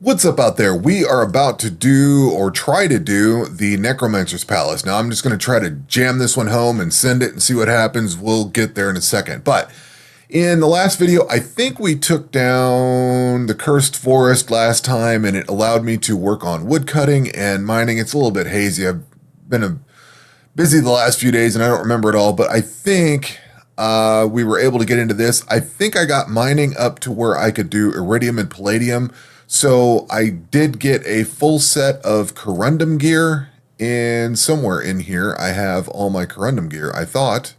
What's up out there? We are about to do or try to do the Necromancer's Palace. Now I'm just going to try to jam this one home and send it and see what happens. We'll get there in a second. But in the last video, I think we took down the Cursed Forest last time and it allowed me to work on wood cutting and mining. It's a little bit hazy. I've been busy the last few days and I don't remember it all, but I think we were able to get into this. I think I got mining up to where I could do iridium and palladium. So I did get a full set of corundum gear, and somewhere in here I have all my corundum gear, I thought.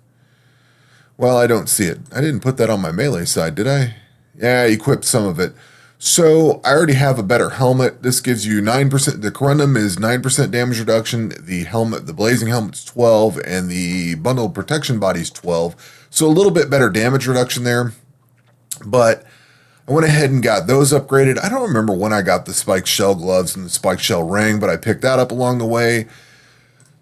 Well, I don't see it. I didn't put that on my melee side, did I? Yeah, I equipped some of it. So I already have a better helmet. This gives you 9%. The corundum is 9% damage reduction. The helmet, the blazing helmet's 12, and the bundled protection body's 12. So a little bit better damage reduction there. But I went ahead and got those upgraded. I don't remember when I got the spiked shell gloves and the spiked shell ring, but I picked that up along the way.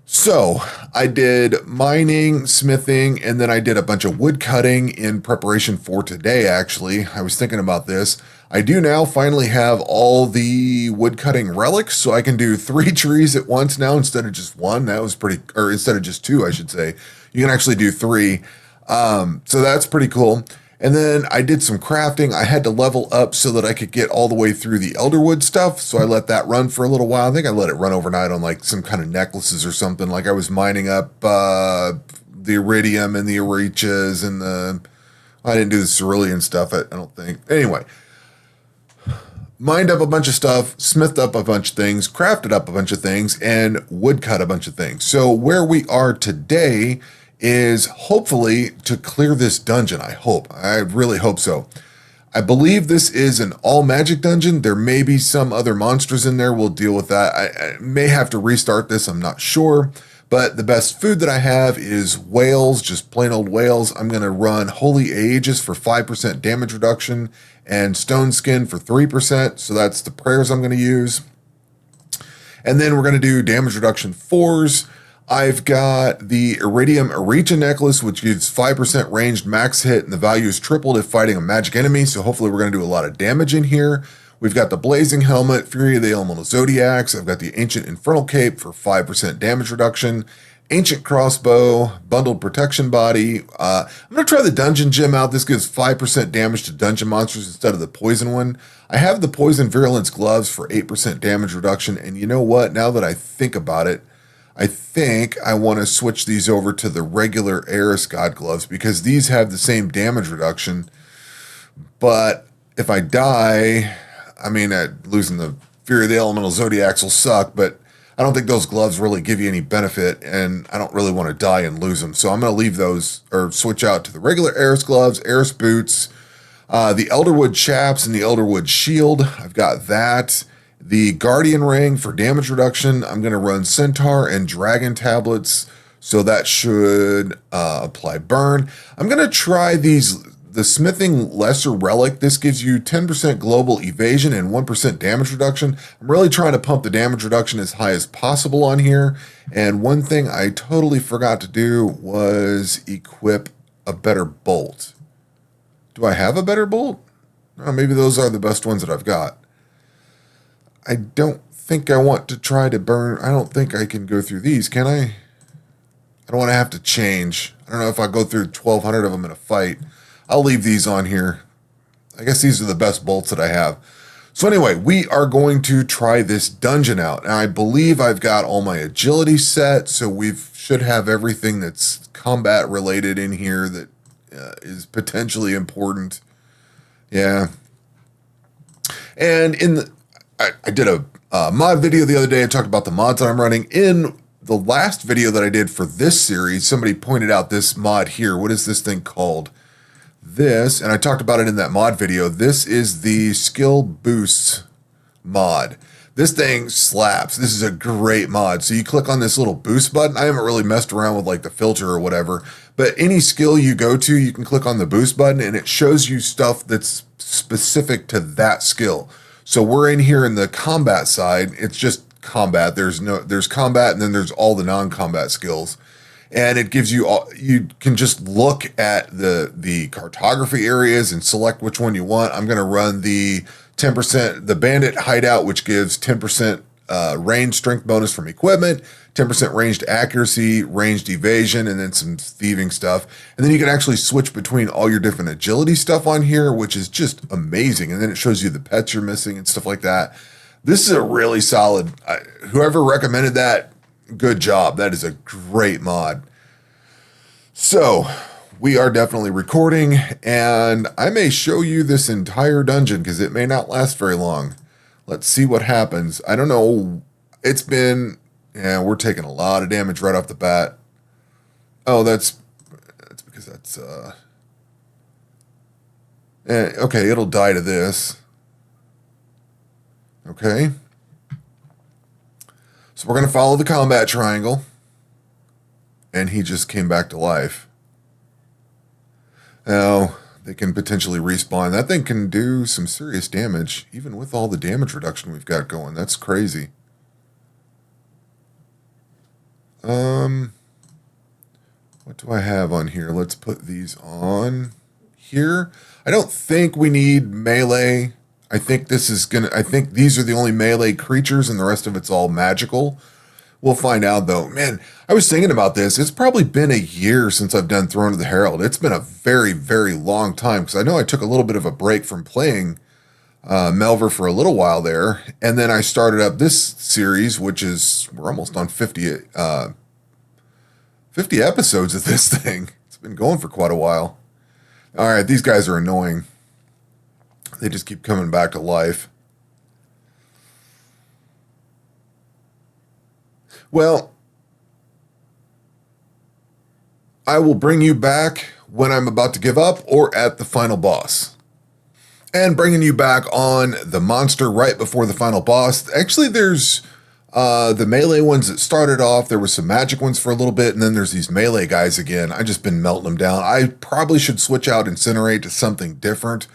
So I did mining, smithing, and then I did a bunch of wood cutting in preparation for today, actually. I was thinking about this. I do now finally have all the wood cutting relics, so I can do 3 trees at once now instead of just one. That was pretty, or instead of just 2, I should say. You can actually do 3. So that's pretty cool. And then I did some crafting. I had to level up so that I could get all the way through the elderwood stuff. So I let that run for a little while. I think I let it run overnight on like some kind of necklaces or something. Like I was mining up the iridium and the orichas and I didn't do the cerulean stuff, I don't think. Anyway, mined up a bunch of stuff, smithed up a bunch of things, crafted up a bunch of things, and wood cut a bunch of things. So where we are today is hopefully to clear this dungeon. I really hope so. I believe this is an all magic dungeon. There may be some other monsters in there. We'll deal with that. I may have to restart this. I'm not sure. But the best food that I have is whales, just plain old whales. I'm going to run Holy Ages for 5% damage reduction and Stone Skin for 3%. So that's the prayers I'm going to use. And then we're going to do damage reduction 4s. I've got the Iridium Oricha necklace, which gives 5% ranged max hit, and the value is tripled if fighting a magic enemy, so hopefully we're going to do a lot of damage in here. We've got the Blazing Helmet, Fury of the Elemental Zodiacs. I've got the Ancient Infernal Cape for 5% damage reduction. Ancient Crossbow, Bundled Protection Body. I'm going to try the Dungeon Gem out. This gives 5% damage to dungeon monsters instead of the Poison one. I have the Poison Virulence Gloves for 8% damage reduction, and you know what? Now that I think about it, I think I want to switch these over to the regular Eris God Gloves because these have the same damage reduction. But if I die, I mean, losing the Fury of the Elemental Zodiacs will suck, but I don't think those gloves really give you any benefit, and I don't really want to die and lose them. So I'm going to leave those or switch out to the regular Eris Gloves, Eris Boots, the Elderwood Chaps, and the Elderwood Shield. I've got that. The Guardian Ring for damage reduction, I'm going to run Centaur and Dragon Tablets, so that should apply burn. I'm going to try the Smithing Lesser Relic. This gives you 10% global evasion and 1% damage reduction. I'm really trying to pump the damage reduction as high as possible on here. And one thing I totally forgot to do was equip a better bolt. Do I have a better bolt? Oh, maybe those are the best ones that I've got. I don't think I want to try to burn. I don't think I can go through these, can I? I don't want to have to change. I don't know if I go through 1,200 of them in a fight. I'll leave these on here. I guess these are the best bolts that I have. So anyway, we are going to try this dungeon out. And I believe I've got all my agility set, so we should have everything that's combat related in here that is potentially important. Yeah. And I did a mod video the other day. I talked about the mods that I'm running. In the last video that I did for this series, somebody pointed out this mod here. What is this thing called? This, and I talked about it in that mod video. This is the Skill Boosts mod. This thing slaps. This is a great mod. So you click on this little boost button. I haven't really messed around with like the filter or whatever, but any skill you go to, you can click on the boost button and it shows you stuff that's specific to that skill. So we're in here in the combat side. It's just combat. There's combat and then there's all the non-combat skills. And it gives you all, you can just look at the cartography areas and select which one you want. I'm going to run the 10% the bandit hideout, which gives 10% range strength bonus from equipment, 10% ranged accuracy, ranged evasion, and then some thieving stuff. And then you can actually switch between all your different agility stuff on here, which is just amazing. And then it shows you the pets you're missing and stuff like that. This is a really solid, whoever recommended that, good job. That is a great mod. So we are definitely recording, and I may show you this entire dungeon because it may not last very long. Let's see what happens. I don't know. It's been, yeah, we're taking a lot of damage right off the bat. Oh, that's because that's, okay, it'll die to this. Okay. So we're going to follow the combat triangle. And he just came back to life. Now, they can potentially respawn. That thing can do some serious damage, even with all the damage reduction we've got going. That's crazy. What do I have on here? Let's put these on here. I don't think we need melee. I think this is I think these are the only melee creatures and the rest of it's all magical. We'll find out, though. Man, I was thinking about this. It's probably been a year since I've done Throne of the Herald. It's been a very, very long time, because I know I took a little bit of a break from playing Melvor for a little while there, and then I started up this series, which is, we're almost on 50 episodes of this thing. It's been going for quite a while. All right, these guys are annoying. They just keep coming back to life. Well, I will bring you back when I'm about to give up or at the final boss. And bringing you back on the monster right before the final boss. Actually, there's the melee ones that started off. There were some magic ones for a little bit, and then there's these melee guys again. I've just been melting them down. I probably should switch out Incinerate to something different,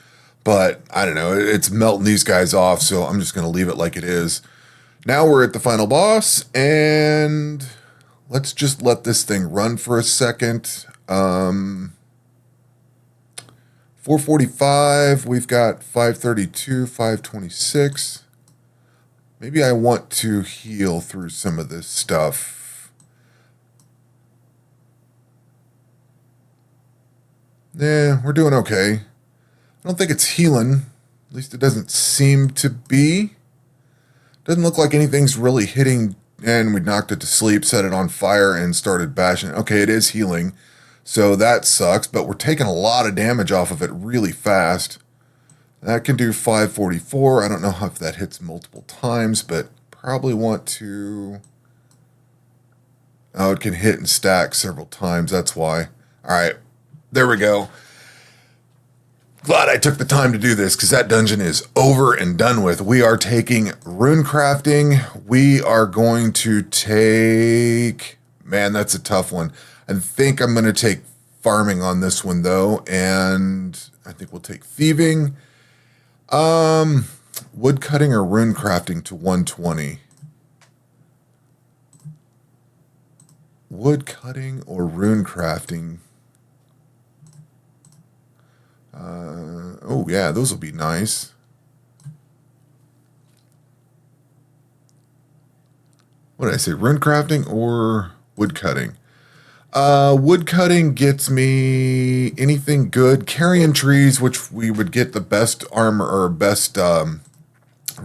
but I don't know. It's melting these guys off, so I'm just going to leave it like it is. Now we're at the final boss, and let's just let this thing run for a second. 445, we've got 532, 526. Maybe I want to heal through some of this stuff. Yeah, we're doing okay. I don't think it's healing. At least it doesn't seem to be. Doesn't look like anything's really hitting, and we knocked it to sleep, set it on fire, and started bashing it. Okay, it is healing, so that sucks, but we're taking a lot of damage off of it really fast. That can do 544. I don't know if that hits multiple times, but probably want to... Oh, it can hit and stack several times, that's why. All right, there we go. Glad I took the time to do this, because that dungeon is over and done with. We are taking rune crafting. We are going to take... Man, that's a tough one. I think I'm going to take farming on this one, though, and I think we'll take thieving. Wood cutting or rune crafting to 120. Wood cutting or rune crafting. Oh, yeah, those will be nice. What did I say? Rune crafting or wood cutting? Wood cutting gets me anything good. Carrion trees, which we would get the best armor or best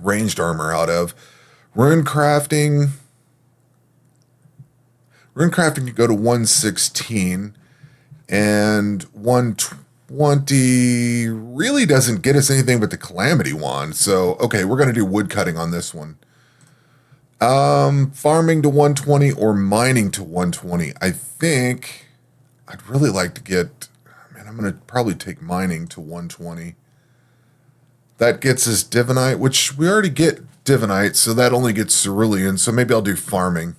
ranged armor out of. Rune crafting. Rune crafting could go to 116, and 120 really doesn't get us anything but the Calamity Wand. So, okay, we're going to do wood cutting on this one. Farming to 120 or mining to 120. I think I'd really like to get, man, I'm going to probably take mining to 120. That gets us Divinite, which we already get Divinite, so that only gets Cerulean, so maybe I'll do farming.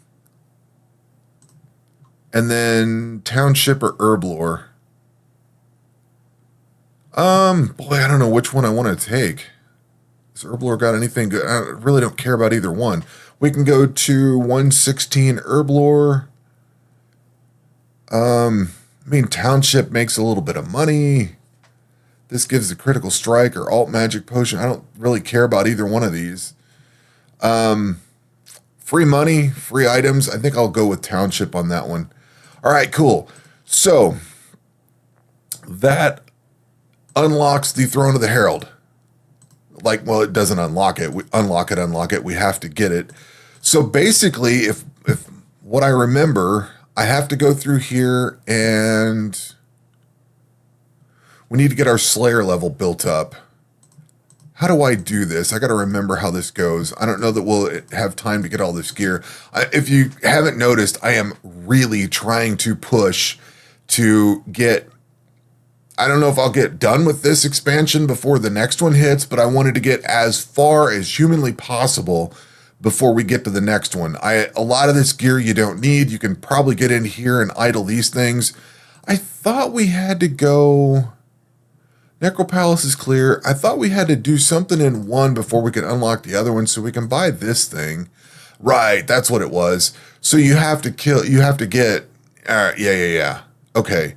And then Township or Herblore. Boy, I don't know which one I want to take. Has Herblore got anything good? I really don't care about either one. We can go to 116 Herblore. I mean, Township makes a little bit of money. This gives a critical strike or alt magic potion. I don't really care about either one of these. Free money, free items. I think I'll go with Township on that one. All right, cool. So that unlocks the Throne of the Herald. Like, well, it doesn't unlock it. We unlock it. We have to get it. So basically, if what I remember, I have to go through here and we need to get our Slayer level built up. How do I do this? I got to remember how this goes. I don't know that we'll have time to get all this gear. If you haven't noticed, I am really trying to push to get, I don't know if I'll get done with this expansion before the next one hits, but I wanted to get as far as humanly possible before we get to the next one. A lot of this gear you don't need. You can probably get in here and idle these things. I thought we had to go... Necropalace is clear. I thought we had to do something in one before we could unlock the other one so we can buy this thing. Right, that's what it was. So you have to get... yeah. Okay.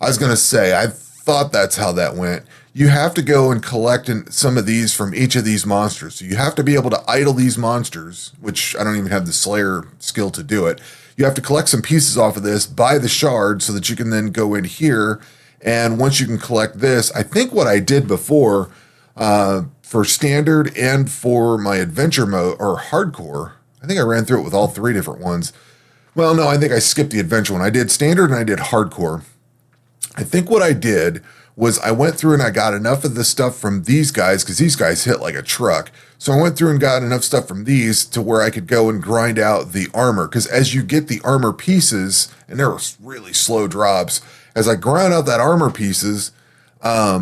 I was going to say, I thought that's how that went. You have to go and collect some of these from each of these monsters. So you have to be able to idle these monsters, which I don't even have the Slayer skill to do it. You have to collect some pieces off of this, buy the shard so that you can then go in here. And once you can collect this, I think what I did before for standard and for my adventure mode or hardcore, I think I ran through it with all three different ones. Well, no, I think I skipped the adventure one. I did standard and I did hardcore. I think what I did was I went through and I got enough of the stuff from these guys because these guys hit like a truck. So I went through and got enough stuff from these to where I could go and grind out the armor. Because as you get the armor pieces, and there were really slow drops, as I ground out that armor pieces, I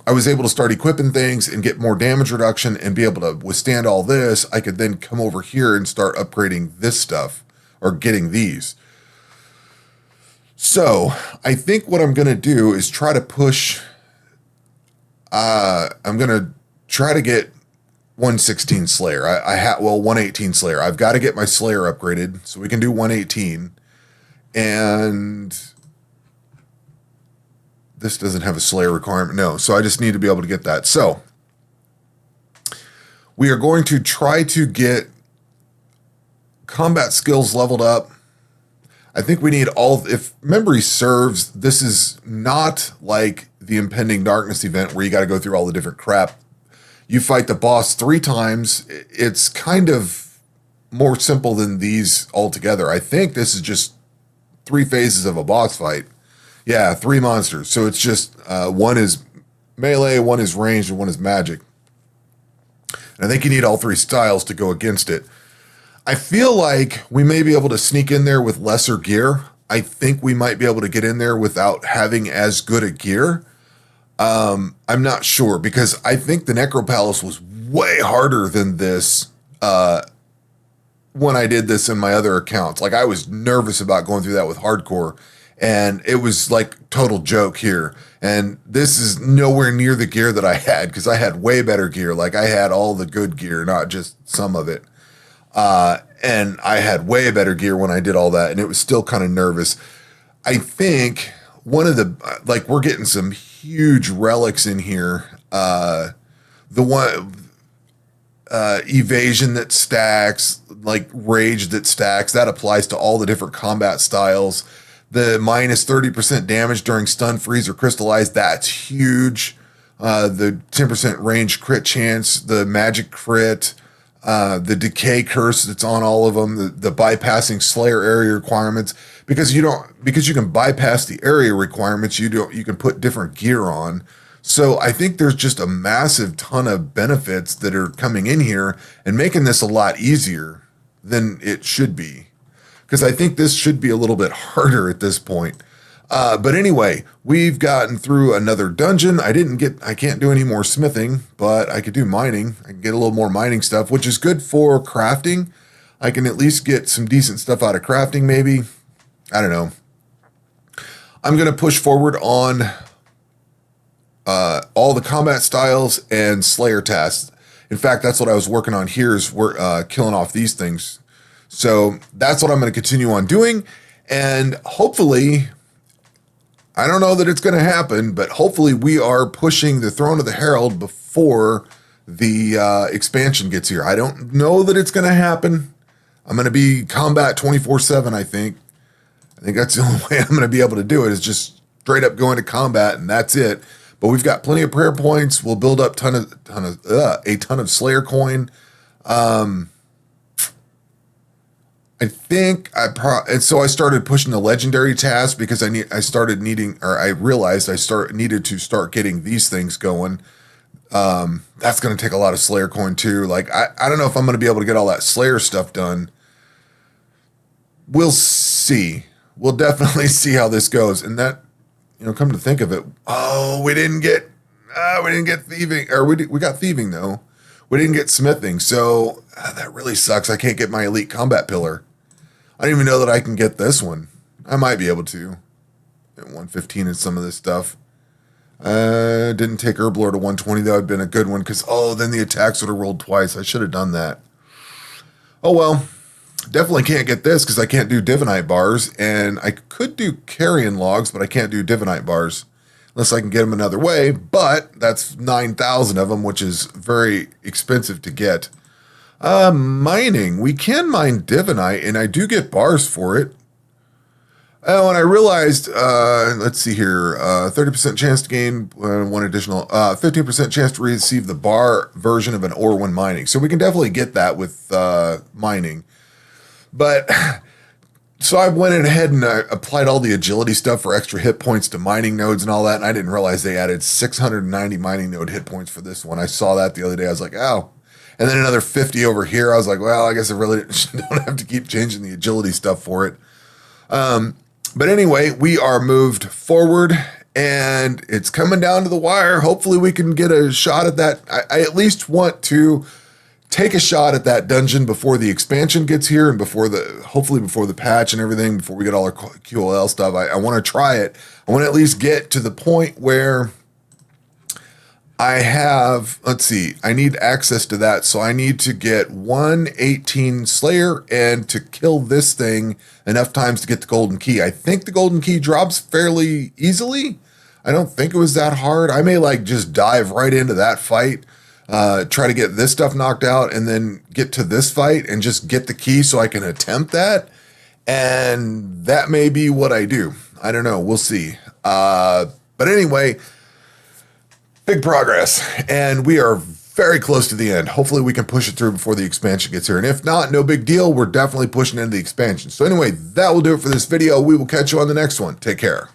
was able to start equipping things and get more damage reduction and be able to withstand all this. I could then come over here and start upgrading this stuff or getting these. So I think what I'm going to do is try to push. I'm going to try to get 116 Slayer. 118 Slayer. I've got to get my Slayer upgraded so we can do 118. And this doesn't have a Slayer requirement. No, so I just need to be able to get that. So we are going to try to get combat skills leveled up. I think we need if memory serves, this is not like the Impending Darkness event where you got to go through all the different crap. You fight the boss 3 times. It's kind of more simple than these altogether. I think this is just 3 phases of a boss fight. Yeah, 3 monsters. So it's just one is melee, one is ranged, and one is magic. And I think you need all 3 styles to go against it. I feel like we may be able to sneak in there with lesser gear. I think we might be able to get in there without having as good a gear. I'm not sure because I think the Necropalace was way harder than this when I did this in my other accounts. Like I was nervous about going through that with hardcore and it was like total joke here. And this is nowhere near the gear that I had because I had way better gear. Like I had all the good gear, not just some of it. And I had way better gear when I did all that, and it was still kind of nervous. I think one of the, like, we're getting some huge relics in here. The one, evasion that stacks, like rage that stacks, that applies to all the different combat styles. The minus 30% damage during stun, freeze, or crystallize, that's huge. The 10% range crit chance, the magic crit, the decay curse that's on all of them, the bypassing Slayer area requirements, because you can bypass the area requirements, you can put different gear on. So I think there's just a massive ton of benefits that are coming in here and making this a lot easier than it should be. Because I think this should be a little bit harder at this point. But anyway, we've gotten through another dungeon. I can't do any more smithing, but I could do mining. I can get a little more mining stuff, which is good for crafting. I can at least get some decent stuff out of crafting, maybe. I don't know. I'm going to push forward on all the combat styles and Slayer tasks. In fact, that's what I was working on here is we're killing off these things. So that's what I'm going to continue on doing. And hopefully I don't know that it's going to happen, but hopefully we are pushing the Throne of the Herald before the expansion gets here. I don't know that it's going to happen. I'm going to be combat 24/7, I think. I think that's the only way I'm going to be able to do it is just straight up going to combat, and that's it. But we've got plenty of prayer points. We'll build up a ton of Slayer coin. I think and so I started pushing the legendary task because I realized I needed to start getting these things going. That's going to take a lot of Slayer coin too. Like I don't know if I'm going to be able to get all that Slayer stuff done. We'll see. We'll definitely see how this goes. And that, come to think of it, we didn't get thieving, or we got thieving though. We didn't get smithing, so that really sucks. I can't get my elite combat pillar. I don't even know that I can get this one. I might be able to. At 115 and some of this stuff. Didn't take Herblore to 120. That would have been a good one because, then the attacks would have rolled twice. I should have done that. Oh, well. Definitely can't get this because I can't do Divinite bars. And I could do Carrion logs, but I can't do Divinite bars. Unless I can get them another way. But that's 9,000 of them, which is very expensive to get. Mining. We can mine Divinite, and I do get bars for it. Oh, and I realized, let's see here, 30% chance to gain one additional, 15% chance to receive the bar version of an ore when mining. So we can definitely get that with mining. But, so I went ahead and I applied all the agility stuff for extra hit points to mining nodes and all that, and I didn't realize they added 690 mining node hit points for this one. I saw that the other day. I was like, oh. And then another 50 over here. I was like, well, I guess I really don't have to keep changing the agility stuff for it. But anyway, we are moved forward, and it's coming down to the wire. Hopefully we can get a shot at that. I at least want to take a shot at that dungeon before the expansion gets here and hopefully before the patch and everything, before we get all our QLL stuff. I want to try it. I want to at least get to the point where I have, I need access to that. So I need to get 118 Slayer and to kill this thing enough times to get the golden key. I think the golden key drops fairly easily. I don't think it was that hard. I may just dive right into that fight, try to get this stuff knocked out and then get to this fight and just get the key so I can attempt that. And that may be what I do. I don't know. We'll see. But anyway, big progress, and we are very close to the end. Hopefully we can push it through before the expansion gets here. And if not, no big deal. We're definitely pushing into the expansion. So anyway, that will do it for this video. We will catch you on the next one. Take care.